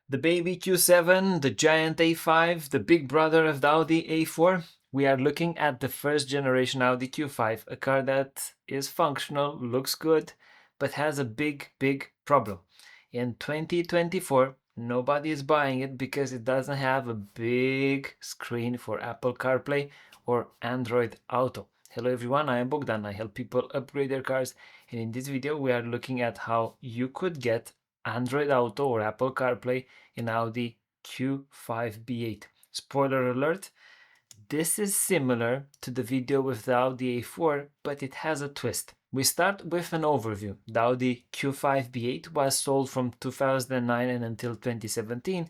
The baby Q7, the giant A5, the big brother of the Audi A4. We are looking at the first generation Audi Q5, a car that is functional, looks good, but has a big problem. In 2024, nobody is buying it because it doesn't have a big screen for Apple CarPlay or Android Auto. Hello everyone, I am Bogdan. I help people upgrade their cars, and in this video we are looking at how you could get Android Auto or Apple CarPlay in Audi Q5 B8. Spoiler alert, this is similar to the video with the Audi A4, but it has a twist. We start with an overview. The Audi Q5 B8 was sold from 2009 and until 2017.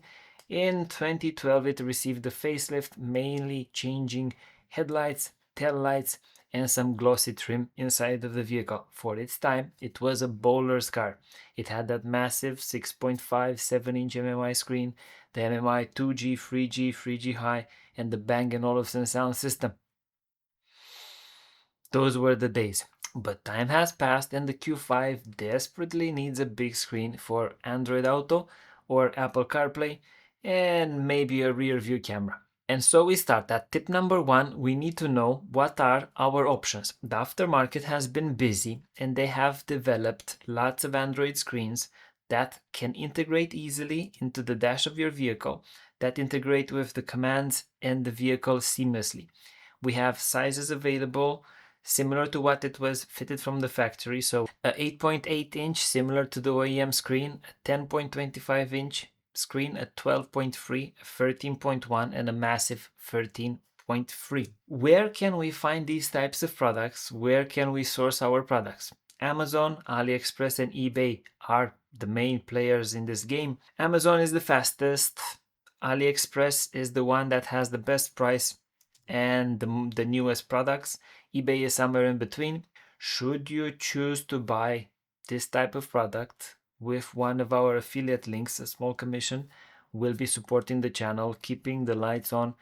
In 2012 it received a facelift, mainly changing headlights, taillights, and some glossy trim inside of the vehicle. For its time, it was a bowler's car. It had that massive 6.57-inch MMI screen, the MMI 2G, 3G, 3G high, and the Bang & Olufsen sound system. Those were the days. But time has passed and the Q5 desperately needs a big screen for Android Auto or Apple CarPlay and maybe a rear view camera. And so we start at tip number 1. We need to know what are our options. The aftermarket has been busy and they have developed lots of Android screens that can integrate easily into the dash of your vehicle, that integrate with the commands and the vehicle seamlessly. We have sizes available similar to what it was fitted from the factory, so a 8.8-inch similar to the OEM screen, a 10.25-inch screen, a 12.3, a 13.1, and a massive 13.3. Where can we find these types of products? Where can we source our products? Amazon, AliExpress, and eBay are the main players in this game. Amazon is the fastest. AliExpress is the one that has the best price and the newest products. eBay is somewhere in between. Should you choose to buy this type of product with one of our affiliate links, a small commission will be supporting the channel, keeping the lights on,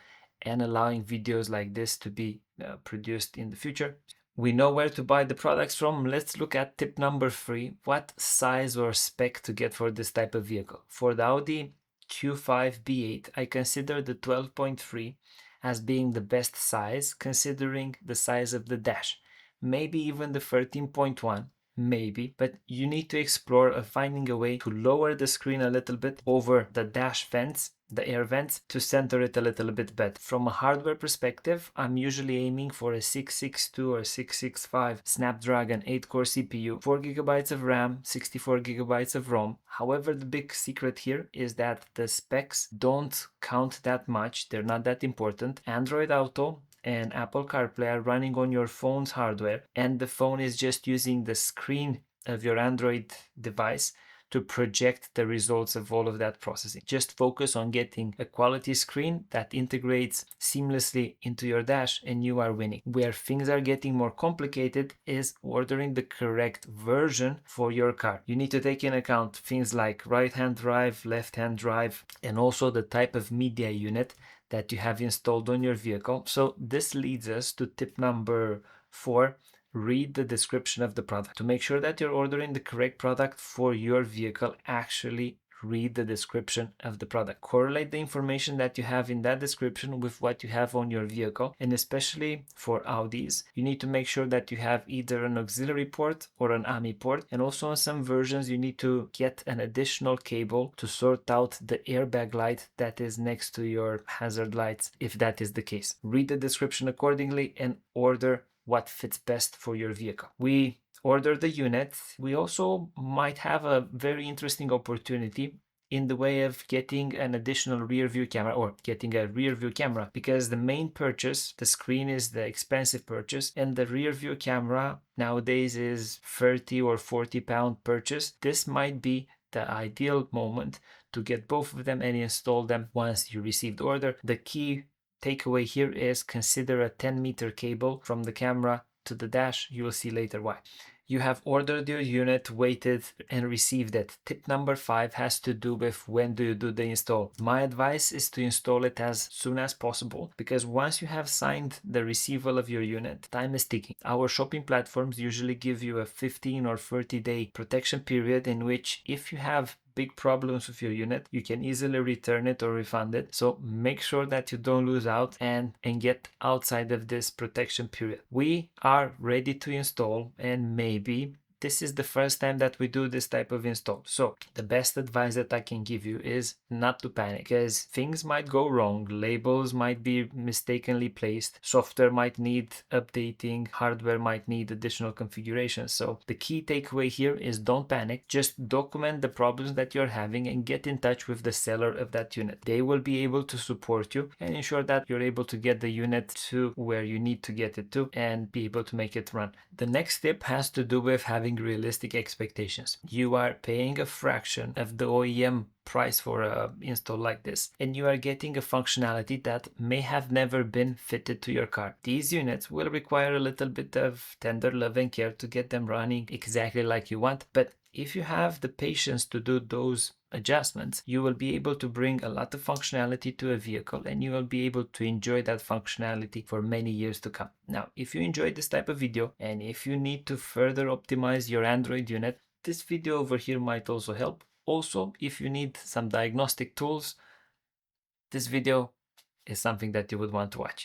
and allowing videos like this to be produced in the future. We know where to buy the products from. Let's look at tip number 3. What size or spec to get for this type of vehicle? For the Audi Q5 B8, I consider the 12.3 as being the best size, considering the size of the dash. Maybe even the 13.1, maybe, but you need to explore finding a way to lower the screen a little bit over the dash vents, the air vents, to center it a little bit better. From a hardware perspective, I'm usually aiming for a 662 or 665 Snapdragon 8-core CPU, 4GB of RAM, 64GB of ROM. However, the big secret here is that the specs don't count that much, they're not that important. Android Auto and Apple CarPlay are running on your phone's hardware, and the phone is just using the screen of your Android device to project the results of all of that processing. Just focus on getting a quality screen that integrates seamlessly into your dash and you are winning. Where things are getting more complicated is ordering the correct version for your car. You need to take in account things like right-hand drive, left-hand drive, and also the type of media unit that you have installed on your vehicle. So this leads us to tip number 4. Read the description of the product. To make sure that you're ordering the correct product for your vehicle, actually read the description of the product. Correlate the information that you have in that description with what you have on your vehicle, and especially for Audis, you need to make sure that you have either an auxiliary port or an AMI port, and also on some versions you need to get an additional cable to sort out the airbag light that is next to your hazard lights, if that is the case. Read the description accordingly and order what fits best for your vehicle. We order the unit. We also might have a very interesting opportunity in the way of getting an additional rear view camera, or getting a rear view camera, because the main purchase, the screen, is the expensive purchase, and the rear view camera nowadays is 30 or 40 pound purchase. This might be the ideal moment to get both of them and install them once you receive the order. The key takeaway here is consider a 10-meter cable from the camera to the dash. You will see later why. You have ordered your unit, waited, and received it. Tip number 5 has to do with when do you do the install. My advice is to install it as soon as possible, because once you have signed the receival of your unit, time is ticking. Our shopping platforms usually give you a 15 or 30 day protection period in which, if you have big problems with your unit, you can easily return it or refund it. So make sure that you don't lose out and get outside of this protection period. We are ready to install, and maybe this is the first time that we do this type of install. So the best advice that I can give you is not to panic, because things might go wrong. Labels might be mistakenly placed. Software might need updating. Hardware might need additional configurations. So the key takeaway here is don't panic. Just document the problems that you're having and get in touch with the seller of that unit. They will be able to support you and ensure that you're able to get the unit to where you need to get it to and be able to make it run. The next step has to do with having realistic expectations. You are paying a fraction of the OEM price for an install like this, and you are getting a functionality that may have never been fitted to your car. These units will require a little bit of tender love and care to get them running exactly like you want, but if you have the patience to do those adjustments, you will be able to bring a lot of functionality to a vehicle, and you will be able to enjoy that functionality for many years to come. Now, if you enjoyed this type of video, and if you need to further optimize your Android unit, this video over here might also help. Also, if you need some diagnostic tools, this video is something that you would want to watch.